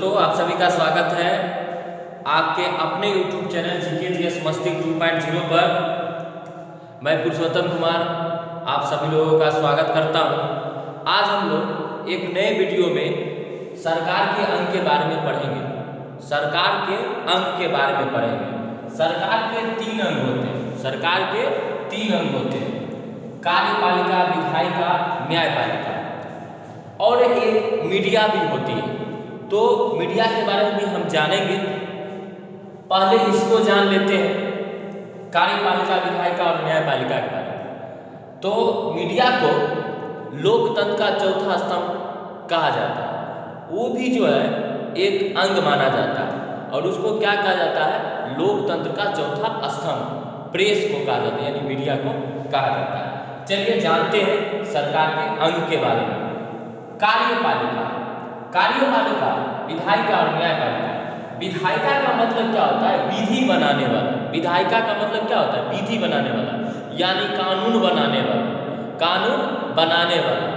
दोस्तों, आप सभी का स्वागत है आपके अपने YouTube चैनल GK मस्तिष्क 2.0 पर। मैं पुरुषोत्तम कुमार आप सभी लोगों का स्वागत करता हूं। आज हम लोग एक नए वीडियो में सरकार के अंग के बारे में पढ़ेंगे। सरकार के अंग के बारे में पढ़ेंगे। सरकार के 3 अंग होते हैं। सरकार के 3 अंग होते हैं: कार्यपालिका, विधायिका, न्यायपालिका, और एक मीडिया भी होती है। तो मीडिया के बारे में भी हम जानेंगे। पहले इसको जान लेते हैं, कार्यपालिका, विधायिका और न्यायपालिका के बारे में। तो मीडिया को लोकतंत्र का चौथा स्तंभ कहा जाता है। वो भी जो है एक अंग माना जाता है और उसको क्या कहा जाता है? लोकतंत्र का चौथा स्तंभ, प्रेस को कहा जाता है, यानी मीडिया को कहा जाता है। चलिए जानते हैं सरकार के अंग के बारे में। कार्यपालिका, कार्यपालिका, विधायिका और न्यायपालिका। विधायिका का मतलब क्या होता है? विधि बनाने वाला। विधायिका का मतलब क्या होता है? विधि बनाने वाला, यानी कानून बनाने वाला। कानून बनाने वाला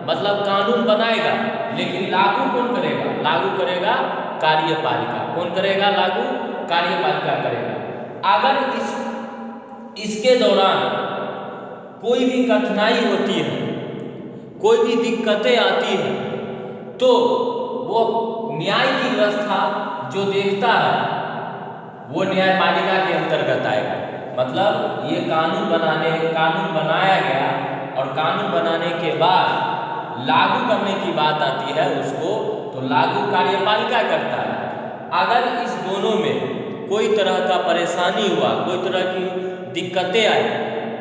मतलब कानून बनाएगा, लेकिन लागू कौन करेगा? लागू करेगा कार्यपालिका। कौन करेगा लागू? कार्यपालिका करेगा। अगर इसके दौरान कोई भी कठिनाई होती है, कोई भी दिक्कतें आती हैं, तो वो न्याय की व्यवस्था जो देखता है वो न्यायपालिका के अंतर्गत आएगा। मतलब ये कानून बनाया गया और कानून बनाने के बाद लागू करने की बात आती है उसको, तो लागू कार्यपालिका करता है। अगर इस दोनों में कोई तरह का परेशानी हुआ, कोई तरह की दिक्कतें आई,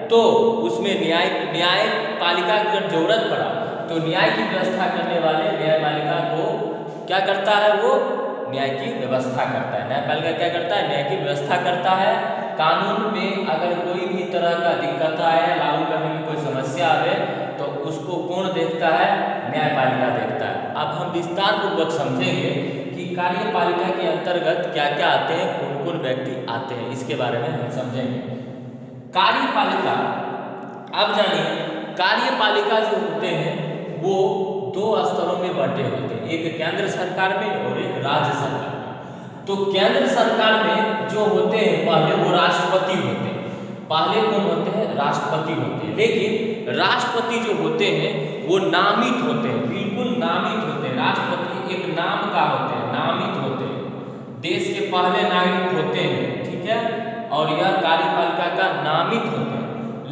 तो उसमें न्यायपालिका की अगर जरूरत पड़ा तो न्याय की व्यवस्था करने वाले न्यायपालिका को क्या करता है? वो न्याय की व्यवस्था करता है। न्यायपालिका क्या करता है? न्याय की व्यवस्था करता है। कानून में अगर कोई भी तरह का दिक्कत आए, लागू करने में कोई समस्या आए, तो उसको कौन देखता है? न्यायपालिका देखता है। अब हम विस्तार पूर्वक समझेंगे कि कार्यपालिका के अंतर्गत क्या क्या आते हैं, कौन कौन व्यक्ति आते हैं, इसके बारे में हम समझेंगे। कार्यपालिका, अब जानिए, कार्यपालिका जो होते हैं वो 2 स्तरों में बंटे होते हैं, एक केंद्र सरकार में और एक राज्य सरकार में। तो केंद्र सरकार में जो होते हैं पहले वो राष्ट्रपति होते हैं। पहले कौन होते हैं? राष्ट्रपति होते हैं। लेकिन राष्ट्रपति जो होते हैं वो नामित होते हैं, बिल्कुल नामित होते हैं। राष्ट्रपति एक नाम का होते हैं, नामित होते हैं, देश के पहले नागरिक होते हैं, ठीक है। और यह कार्यपालिका का नामित होते हैं।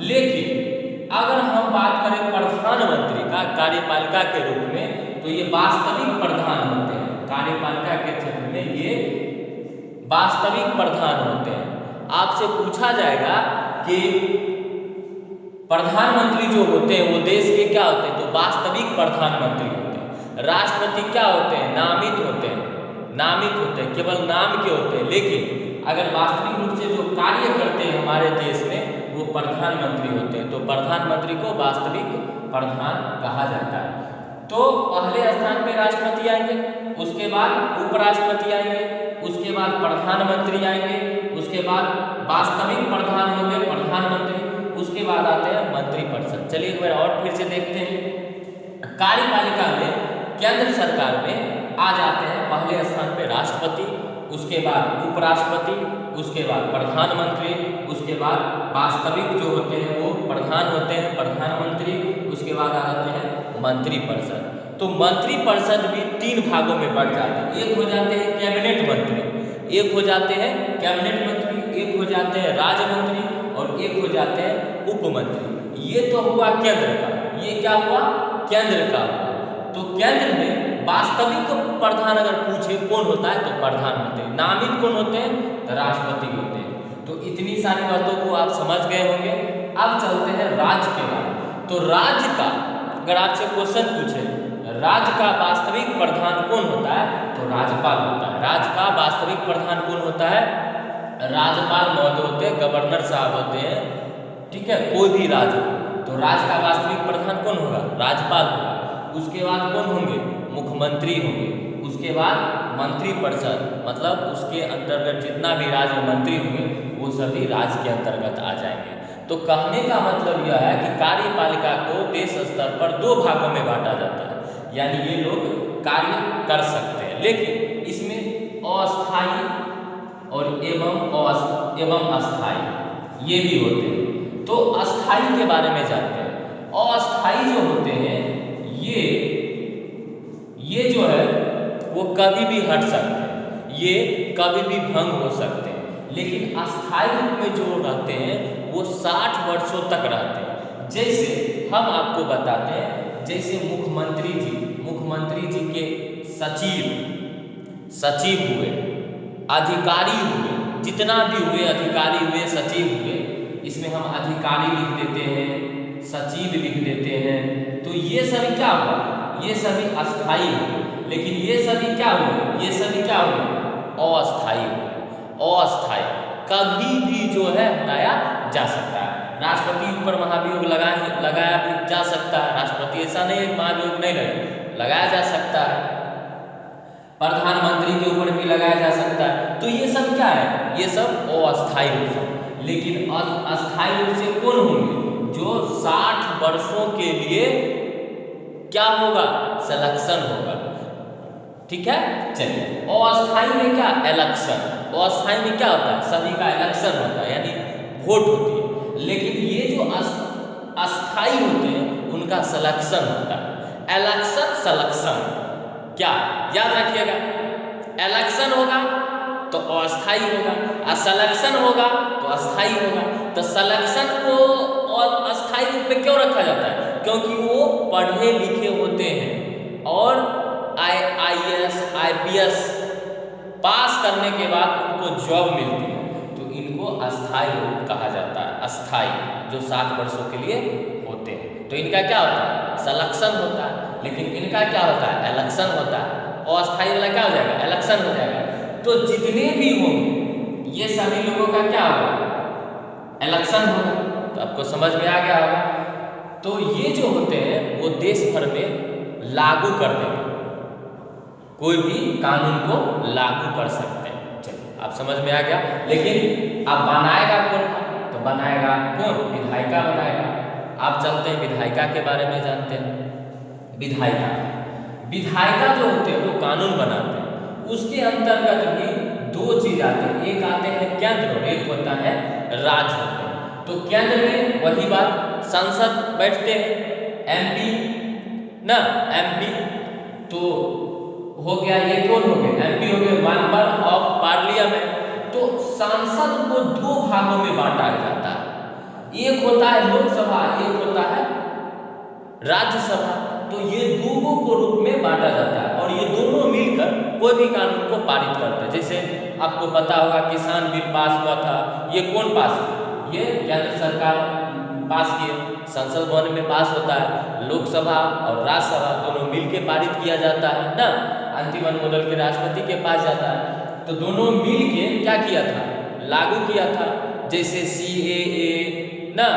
लेकिन अगर हम बात करें प्रधानमंत्री का कार्यपालिका के रूप में, तो ये वास्तविक प्रधान होते हैं। कार्यपालिका के क्षेत्र में ये वास्तविक प्रधान होते हैं। आपसे पूछा जाएगा कि प्रधानमंत्री जो होते हैं वो देश के क्या होते हैं? तो वास्तविक प्रधानमंत्री होते हैं। राष्ट्रपति क्या होते हैं? नामित होते हैं। नामित होते हैं, केवल नाम के होते हैं। लेकिन अगर वास्तविक रूप से जो कार्य करते हैं हमारे देश में, वो प्रधानमंत्री होते हैं। तो प्रधानमंत्री को वास्तविक प्रधान कहा जाता है। तो पहले स्थान पे राष्ट्रपति आएंगे, उसके बाद उपराष्ट्रपति आएंगे, उसके बाद प्रधानमंत्री आएंगे, उसके बाद वास्तविक प्रधान होंगे प्रधानमंत्री, उसके बाद आते हैं मंत्रिपरिषद। चलिए एक बार और फिर से देखते हैं। कार्यपालिका में केंद्र सरकार में आ जाते हैं पहले स्थान पे राष्ट्रपति, उसके बाद उपराष्ट्रपति, उसके बाद प्रधानमंत्री, उसके बाद वास्तविक जो होते हैं वो प्रधान होते हैं प्रधानमंत्री, उसके बाद आ जाते हैं मंत्रिपरिषद। तो मंत्रिपरिषद भी 3 भागों में बढ़ जाते हैं। एक हो जाते हैं कैबिनेट मंत्री, एक हो जाते हैं कैबिनेट मंत्री, एक हो जाते हैं राज्य मंत्री और एक हो जाते हैं उप मंत्री। ये तो हुआ केंद्र का। ये क्या हुआ? केंद्र का। तो केंद्र में वास्तविक प्रधान अगर पूछे कौन होता है, तो प्रधानमंत्री। नामित कौन होते हैं? तो राष्ट्रपति होते हैं। तो इतनी सारी बातों को आप समझ गए होंगे। अब चलते हैं राज्य के बाद। तो राज्य का अगर आपसे क्वेश्चन पूछे, राज्य का वास्तविक प्रधान कौन होता है? तो राज्यपाल होता है। राज्य का वास्तविक प्रधान कौन होता है? राज्यपाल महोदय होते हैं, गवर्नर साहब होते हैं, ठीक है। कोई भी राज्य, तो राज्य का वास्तविक प्रधान कौन होगा? राज्यपाल होगा। उसके बाद कौन होंगे? मुख्यमंत्री होंगे। उसके बाद मंत्रिपरिषद, मतलब उसके अंतर्गत जितना भी राज्य मंत्री होंगे वो सभी राज्य के अंतर्गत आ जाएंगे। तो कहने का मतलब यह है कि कार्यपालिका को देश स्तर पर 2 भागों में बांटा जाता है, यानी ये लोग कार्य कर सकते हैं। लेकिन इसमें अस्थाई और एवं अस्थाई ये भी होते हैं। तो अस्थाई के बारे में जानते हैं। अस्थाई जो होते हैं ये जो है वो कभी भी हट सकते हैं, ये कभी भी भंग हो सकते हैं, लेकिन अस्थाई रूप में जो रहते हैं वो 60 वर्षों तक रहते हैं। जैसे हम आपको बताते हैं, जैसे मुख्यमंत्री जी के सचिव हुए, अधिकारी हुए, जितना भी हुए, अधिकारी हुए, सचिव हुए, इसमें हम अधिकारी लिख देते हैं, सचिव लिख देते हैं। तो ये सभी क्या हुआ, ये सभी अस्थाई हुए। लेकिन ये सभी क्या हुए, ये सभी क्या हुए, अस्थाई हुए। अस्थाई कभी भी जो है हटाया जा सकता है। राष्ट्रपति ऊपर महाभियोग लगाया भी जा सकता है। राष्ट्रपति ऐसा नहीं है महाभियोग नहीं लगाया जा सकता है। प्रधानमंत्री के ऊपर भी लगाया जा सकता है। तो ये सब क्या है, ये सब अस्थाई रूप है। लेकिन अस्थाई रूप से कौन होंगे, जो 60 वर्षों के लिए क्या होगा, सिलेक्शन होगा। ठीक है, चलिए। अस्थाई में क्या, इलेक्शन। अस्थाई में क्या होता है, सभी का इलेक्शन होता है, यानी वोट होती है। लेकिन ये जो अस्थाई होते हैं उनका सिलेक्शन होता है। इलेक्शन सिलेक्शन क्या याद रखिएगा, इलेक्शन होगा तो अस्थाई होगा, और सिलेक्शन होगा तो अस्थाई होगा। तो सिलेक्शन को और अस्थाई रूप में क्यों रखा जाता है, क्योंकि वो पढ़े लिखे होते हैं और IAS IPS पास करने के बाद उनको जॉब मिलती है। तो इनको अस्थाई रूप कहा जाता है। अस्थाई जो 60 वर्षों के लिए होते हैं। तो इनका क्या होता है, सिलेक्शन होता है, लेकिन इनका क्या होता है, इलेक्शन होता है। अस्थाई वाला क्या हो जाएगा, इलेक्शन हो जाएगा। तो जितने भी होंगे ये सभी लोगों का क्या होगा, इलेक्शन होगा। तो आपको समझ में आ गया होगा। तो ये जो होते हैं वो देश भर में लागू कर देंगे, कोई भी कानून को लागू कर सकते हैं। चलिए, आप समझ में आ गया। लेकिन अब बनाएगा कौन, तो बनाएगा कौन, विधायिका बनाएगा। आप चलते हैं विधायिका के बारे में जानते हैं। विधायिका जो होते हैं वो कानून बनाते हैं। उसके अंतर्गत भी 2 चीज आते हैं, एक आते हैं केंद्र और एक होता है राज्य होते हैं। तो केंद्र में वही बात, संसद बैठते हैं, MP तो हो गया, ये कौन हो गए, MP हो गए, मेंबर ऑफ पार्लियामेंट। तो सांसद को 2 भागों में बांटा जाता है, एक होता है लोकसभा, एक होता है राज्यसभा। तो ये दोनों को रूप में बांटा जाता है और ये दोनों मिलकर कोई भी कानून को पारित करते हैं। जैसे आपको पता होगा किसान बिल पास हुआ था, ये कौन पास किया, ये केंद्र सरकार पास किए, संसद भवन में पास होता है। लोकसभा और राज्यसभा दोनों मिलकर पारित किया जाता है ना, अंतिम अनुमोदन के राष्ट्रपति के पास जाता है। तो दोनों मिलके क्या किया था, लागू किया था। जैसे CAA ना,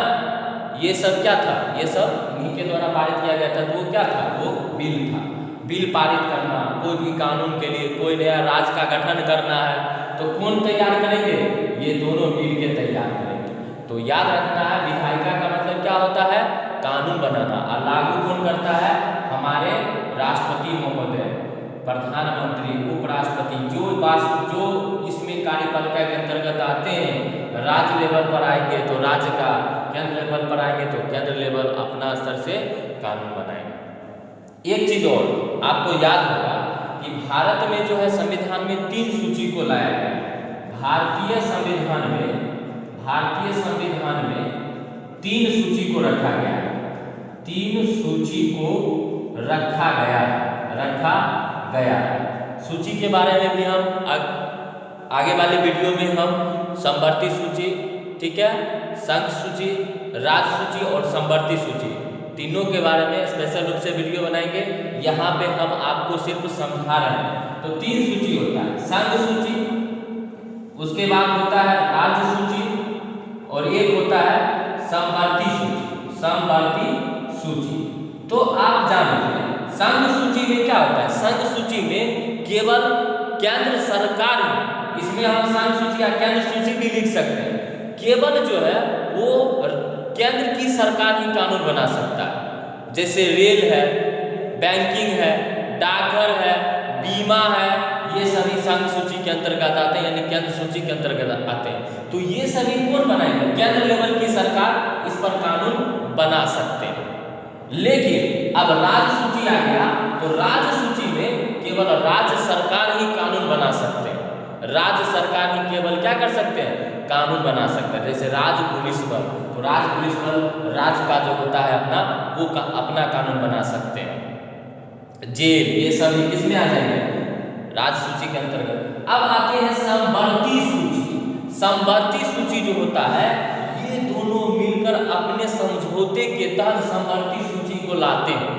ये सब क्या था, ये सब इन्हीं के द्वारा पारित किया गया था। तो वो क्या था, वो बिल था। बिल पारित करना, कोई भी कानून के लिए कोई नया राज्य का गठन करना है तो कौन तैयार करेंगे, ये दोनों मिल के तैयार करेंगे। तो याद रखना है, विधायिका का मतलब क्या होता है, कानून बनाना। और लागू कौन करता है, हमारे राष्ट्रपति महोदय, प्रधानमंत्री, उपराष्ट्रपति, जो इसमें कार्यपालिका के अंतर्गत आते हैं। राज्य लेवल पर आएंगे तो राज्य का, केंद्र लेवल पर आएंगे तो केंद्र लेवल अपना स्तर से कानून बनाएंगे। एक चीज और आपको याद होगा कि भारत में जो है संविधान में 3 सूची को लाया गया। भारतीय संविधान में 3 सूची को रखा गया, 3 सूची को रखा गया। सूची के बारे में भी हम आगे वाले वीडियो में हम समवर्ती सूची, ठीक है, संघ सूची, राज्य सूची और समवर्ती सूची, तीनों के बारे में स्पेशल रूप से वीडियो बनाएंगे। यहाँ पे हम आपको सिर्फ समझा रहे हैं। तो 3 सूची होता है, संघ सूची, उसके बाद होता है राज्य सूची और एक होता है समवर्ती सूची। तो आप जान लीजिए संघ सूची में क्या होता है, संघ सूची में केवल केंद्र सरकार, इसमें हम संघ सूची या केंद्र सूची भी लिख सकते हैं, केवल जो है वो केंद्र की सरकार ही कानून बना सकता है। जैसे रेल है, बैंकिंग है, डाकघर है, बीमा है, ये सभी संघ सूची के अंतर्गत आते हैं, यानी केंद्र सूची के अंतर्गत आते हैं। तो ये सभी कौन बनाएंगे? केंद्र लेवल की सरकार इस पर कानून बना सकते हैं। लेकिन अब राज्य सूची आ गया, तो राज्य सूची में केवल राज्य सरकार ही कानून बना सकते हैं। राज्य सरकार ही केवल क्या कर सकते हैं? कानून बना सकते हैं। जैसे राज्य पुलिस बल, तो राज्य पुलिस बल राज्य का जो होता है अपना, वो अपना कानून बना सकते हैं। जेल, ये सभी किसमें आ जाएंगे? राज्य सूची के अंतर्गत। अब आते हैं समवर्ती सूची। समवर्ती सूची जो होता है, ये दोनों मिलकर अपने समझौते के तहत समवर्ती सूची को लाते हैं।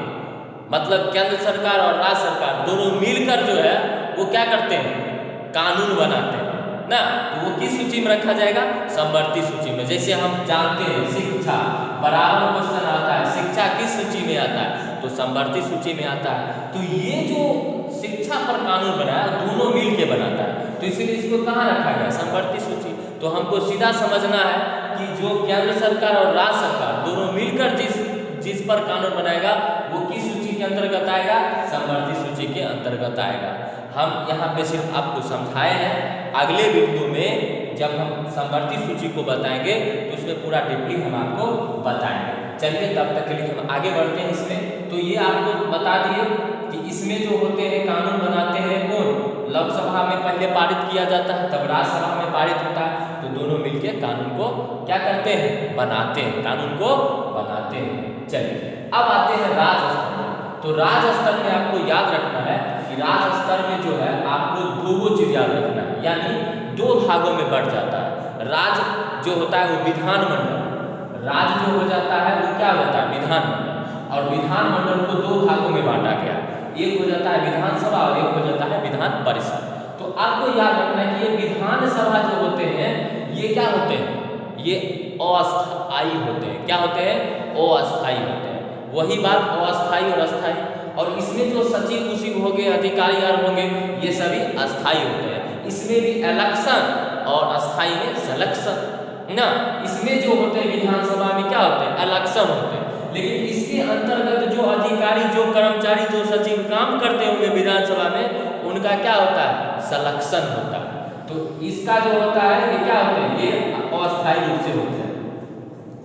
मतलब केंद्र सरकार और राज्य सरकार दोनों मिलकर जो है वो क्या करते हैं? कानून बनाते हैं ना। तो वो किस सूची में रखा जाएगा? समवर्ती सूची में। जैसे हम जानते हैं शिक्षा, बराबर क्वेश्चन आता है, शिक्षा किस सूची में आता है? तो समवर्ती सूची में आता है। तो ये जो शिक्षा पर कानून बनाया दोनों मिल के बनाता है, तो इसीलिए इसको कहाँ रखा गया? समवर्ती सूची। तो हमको सीधा समझना है कि जो केंद्र सरकार और राज्य सरकार दोनों मिलकर जिस पर कानून बनाएगा वो किस सूची के अंतर्गत आएगा? समवर्ती सूची के अंतर्गत आएगा। हम यहाँ पे सिर्फ आपको समझाए हैं। अगले वीडियो में जब हम समवर्ती सूची को बताएंगे तो उसमें पूरा डीपली हम आपको बताएंगे। चलिए तब तक के लिए हम आगे बढ़ते हैं इसमें। तो ये आपको बता दिए कि इसमें जो होते हैं कानून बनाते हैं कौन? लोकसभा में पहले पारित किया जाता है, तब राज्यसभा में पारित होता है। तो दोनों मिलके कानून को क्या करते हैं? बनाते हैं, कानून को बनाते हैं। चलिए अब आते हैं राज्य स्तर में। तो राज्य स्तर में आपको याद रखना है कि राज्य स्तर में जो है आपको दो चीज याद रखना है, यानी दो भागों में बढ़ जाता है। राज्य जो होता है वो विधानमंडल, राज्य जो हो जाता है वो क्या होता है? विधानमंडल। और विधानमंडल को दो भागों में बांटा गया, एक हो जाता है विधानसभा और एक हो जाता है विधान परिषद। तो आपको याद रखना है कि ये विधानसभा जो होते हैं ये क्या होते हैं? ये अस्थायी होते हैं। क्या होते हैं? अस्थायी होते हैं। वही बात अस्थायी और अस्थायी। और इसमें जो सचिव उचिव होंगे, अधिकारी और होंगे, ये सभी अस्थायी होते हैं। इसमें भी इलेक्शन और अस्थायी में सिलेक्शन ना। इसमें जो होते हैं विधानसभा में क्या होते हैं? इलेक्शन होते हैं। लेकिन इसके अंतर्गत जो अधिकारी, जो कर्मचारी, जो सचिव काम करते होंगे विधानसभा में, उनका क्या होता है? सिलेक्शन होता है। तो इसका जो होता है ये क्या होते हैं? ये अस्थायी रूप से होते हैं,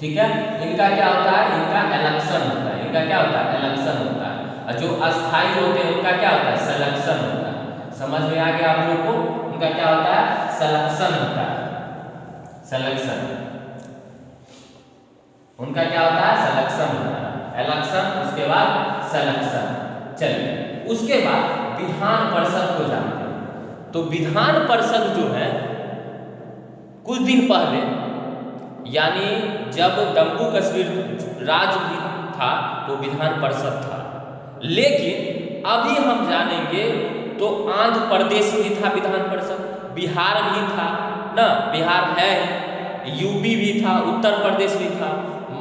ठीक है। इनका क्या होता है? इनका इलेक्शन होता है। इनका क्या होता है? इलेक्शन होता है। और जो अस्थायी होते हैं उनका क्या होता है? सिलेक्शन होता है। समझ में आ गया आप लोग को? उनका क्या होता है? सिलेक्शन होता है। सिलेक्शन, उनका क्या होता है? सिलेक्शन होता है। इलेक्शन, उसके बाद सिलेक्शन। चलिए उसके बाद विधान परिषद को जानते हैं। तो विधान परिषद जो है कुछ दिन पहले, यानी जब जम्मू कश्मीर राज्य भी था तो विधान परिषद था। लेकिन अभी हम जानेंगे तो आंध्र प्रदेश भी था विधान परिषद, बिहार भी था ना, बिहार है, यूपी भी था, उत्तर प्रदेश भी था,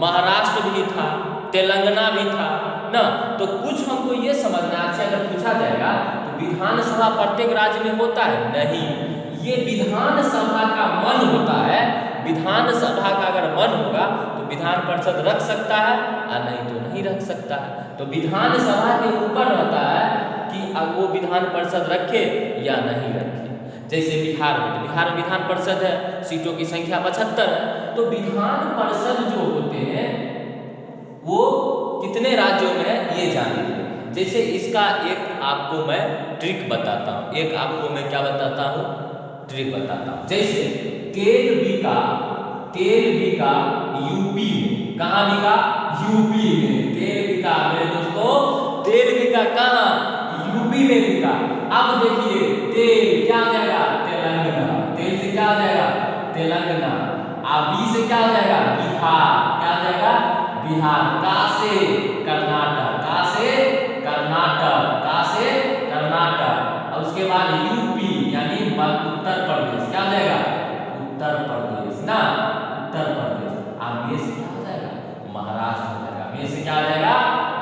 महाराष्ट्र भी था, तेलंगाना भी था ना। तो कुछ हमको ये समझना है, आपसे अगर पूछा जाएगा तो विधानसभा प्रत्येक राज्य में होता है? नहीं, ये विधानसभा का मन होता है। विधानसभा का अगर मन होगा तो विधान परिषद रख सकता है और नहीं तो नहीं रख सकता है। तो विधानसभा के ऊपर रहता है कि अब वो विधान परिषद रखे या नहीं रखे। जैसे बिहार में, बिहार में विधान परिषद है, सीटों की संख्या 75 है। तो विधान परिषद जो होते हैं वो कितने राज्यों में है ये जान लीजिए। जैसे इसका एक आपको मैं ट्रिक बताता हूँ, एक आपको मैं क्या बताता हूँ? ट्रिक बताता हूँ। जैसे तेल बिका यूपी में। कहाँ बिका? यूपी में। तेल बिका मेरे दोस्तों, तेल बिका कहाँ? यूपी में बिका। अब देखिए तेल क्या हो जाएगा? तेलंगाना। तेल से क्या हो जाएगा? तेलंगाना। बी से क्या हो जाएगा? बिहार। क्या हो जाएगा? बिहार। का से? कर्नाटक। का से? कर्नाटक। का से? कर्नाटक। और उसके बाद यूपी यानी उत्तर प्रदेश। क्या हो जाएगा? उत्तर प्रदेश ना, उत्तर प्रदेश। अब में से क्या हो जाएगा? महाराष्ट्र हो जाएगा। में से क्या हो जाएगा?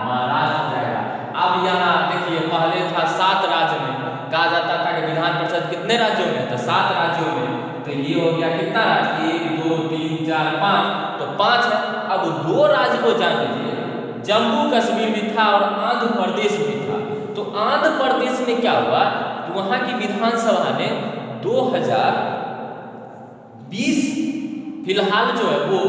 महाराष्ट्र हो जाएगा। अब यहाँ देखिए पहले था 7 राज्य में, कहा जाता था कि विधान परिषद कितने राज्यों में? तो 7 राज्यों में। तो ये हो गया कितना राज्य? 1 2 3 4 5, तो 5 है। अब 2 राज्य को जान लीजिए, जम्मू कश्मीर भी था और आंध्र प्रदेश भी था। तो आंध्र प्रदेश में क्या हुआ कि वहां की विधानसभा ने 2020 फिलहाल जो है वो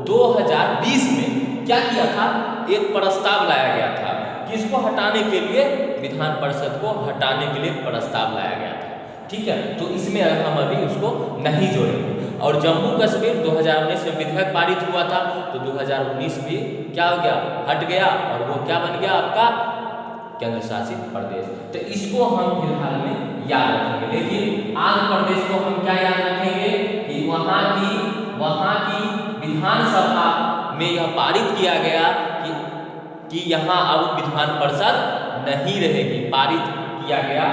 2020 में क्या किया था, एक प्रस्ताव लाया गया था कि इसको हटाने के लिए, विधान परिषद को हटाने के लिए प्रस्ताव लाया गया था। ठीक है, तो इसमें हम अभी उसको नहीं जोड़ेंगे। और जम्मू कश्मीर 2019 में विधेयक पारित हुआ था, तो 2019 भी क्या हो गया, हट गया और वो क्या बन गया आपका केंद्र शासित प्रदेश। तो इसको हम फिलहाल में याद रखेंगे। लेकिन आंध्र प्रदेश को हम क्या याद रखेंगे कि वहां की विधानसभा में यह पारित किया गया कि यहाँ अब विधान परिषद नहीं रहेगी, पारित किया गया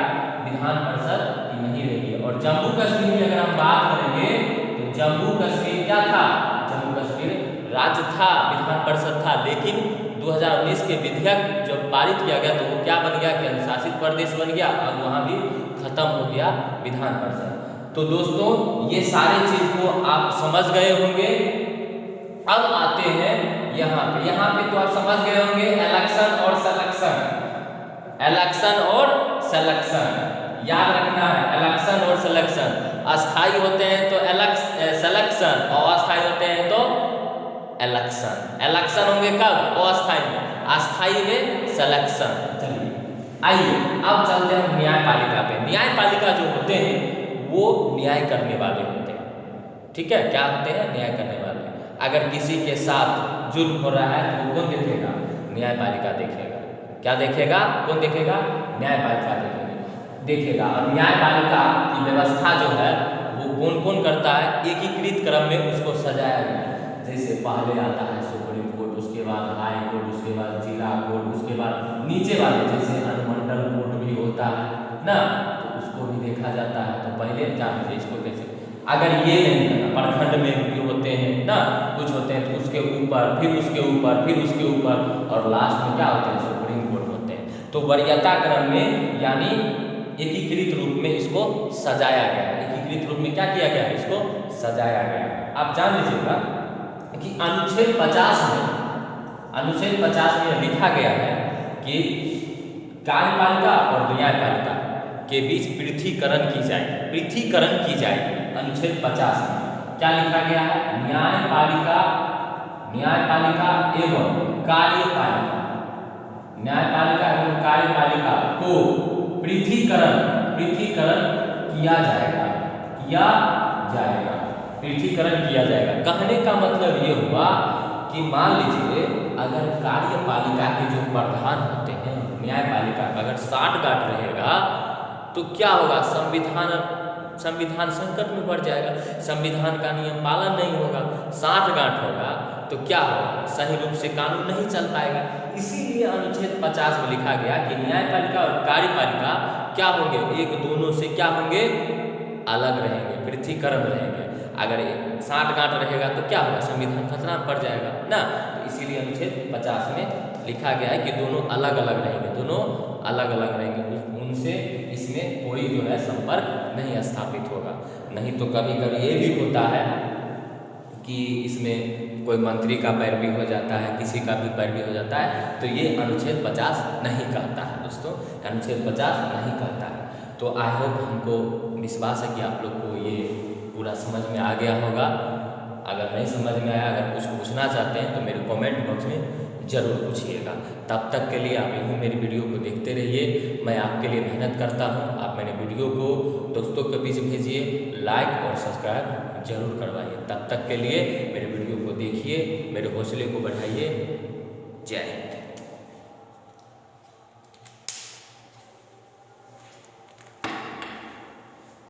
विधान परिषद नहीं रहेगी। और जम्मू कश्मीर की अगर हम बात करेंगे तो जम्मू कश्मीर क्या था, जम्मू कश्मीर राज्य था, विधान परिषद था, लेकिन 2019 के विधेयक जब पारित किया गया तो वो क्या बन गया, केंद्र शासित प्रदेश बन गया। अब वहाँ भी खत्म हो गया विधान परिषद। तो दोस्तों ये सारी चीज को आप समझ गए होंगे। अब आते हैं यहाँ पे तो आप समझ गए होंगे इलेक्शन और सिलेक्शन, इलेक्शन और सिलेक्शन याद रखना है। इलेक्शन और सिलेक्शन अस्थायी होते हैं तो सिलेक्शन, और अस्थायी होते हैं तो इलेक्शन। इलेक्शन होंगे कब, अस्थायी में, अस्थायी में सिलेक्शन। चलिए आइए अब चलते हैं न्यायपालिका पे। न्यायपालिका जो होते हैं वो न्याय करने वाले होते हैं। ठीक है, क्या होते हैं, न्याय करने वाले। अगर किसी के साथ जुल्म हो रहा है तो वो कौन देखेगा, न्यायपालिका देखेगा। क्या देखेगा, कौन देखेगा, न्यायपालिका देखेगा। और न्यायपालिका की व्यवस्था जो है वो कौन कौन करता है, एकीकृत क्रम में उसको सजाया गया है। जैसे पहले आता है सुप्रीम कोर्ट, उसके बाद हाई कोर्ट, उसके बाद जिला कोर्ट, उसके बाद नीचे वाले जैसे अनुमंडल कोर्ट भी होता है ना, तो उसको भी देखा जाता है। तो पहले जानते इसको कैसे, अगर ये नहीं है, प्रखंड में भी होते हैं ना, कुछ होते हैं तो उसके ऊपर, फिर उसके ऊपर, फिर उसके ऊपर, और लास्ट में क्या होते हैं, सुप्रीम कोर्ट होते हैं। तो वरीयता क्रम में यानी एकीकृत रूप में इसको सजाया गया है। एकीकृत रूप में क्या किया गया है, इसको सजाया गया है। आप जान लीजिएगा कि अनुच्छेद 50 में लिखा गया है कि कार्यपालिका और न्यायपालिका के बीच पृथकीकरण की जाएगी। अनुच्छेद 50 में क्या लिखा गया है, न्यायपालिका एवं कार्यपालिका, न्यायपालिका एवं कार्यपालिका को पृथकीकरण किया जाएगा। कहने का मतलब ये हुआ कि मान लीजिए अगर कार्यपालिका के जो प्रधान होते हैं, न्यायपालिका का अगर साठगांठ रहेगा तो क्या होगा, संविधान संकट में पड़ जाएगा, संविधान का नियम पालन नहीं होगा। साठगांठ होगा तो क्या होगा, सही रूप से कानून नहीं चल पाएगा। इसीलिए अनुच्छेद 50 में लिखा गया कि न्यायपालिका और कार्यपालिका क्या होंगे, एक दोनों से क्या होंगे, अलग रहेंगे, पृथकीकरण रहेंगे। अगर साठगांठ रहेगा तो क्या होगा, संविधान खतरा में पड़ जाएगा ना। तो इसीलिए अनुच्छेद 50 में लिखा गया है कि दोनों अलग अलग रहेंगे, उनसे इसमें कोई जो है संपर्क नहीं स्थापित होगा। नहीं तो कभी कभी ये भी होता है कि इसमें कोई मंत्री का पैरवी हो जाता है, किसी का भी पैरवी हो जाता है, तो ये अनुच्छेद 50 नहीं कहता है दोस्तों, अनुच्छेद 50 नहीं कहता है। तो आई होप, हमको विश्वास है कि आप लोग को ये पूरा समझ में आ गया होगा। अगर नहीं समझ में आया, अगर कुछ पूछना चाहते हैं तो मेरे कमेंट बॉक्स में ज़रूर पूछिएगा। तब तक के लिए आप यूँ मेरी वीडियो को देखते रहिए, मैं आपके लिए मेहनत करता हूँ। आप मेरे वीडियो को दोस्तों के बीच भेजिए, लाइक और सब्सक्राइब जरूर करवाइए। तब तक के लिए मेरे वीडियो को देखिए, मेरे हौसले को बढ़ाइए। जय हिंद।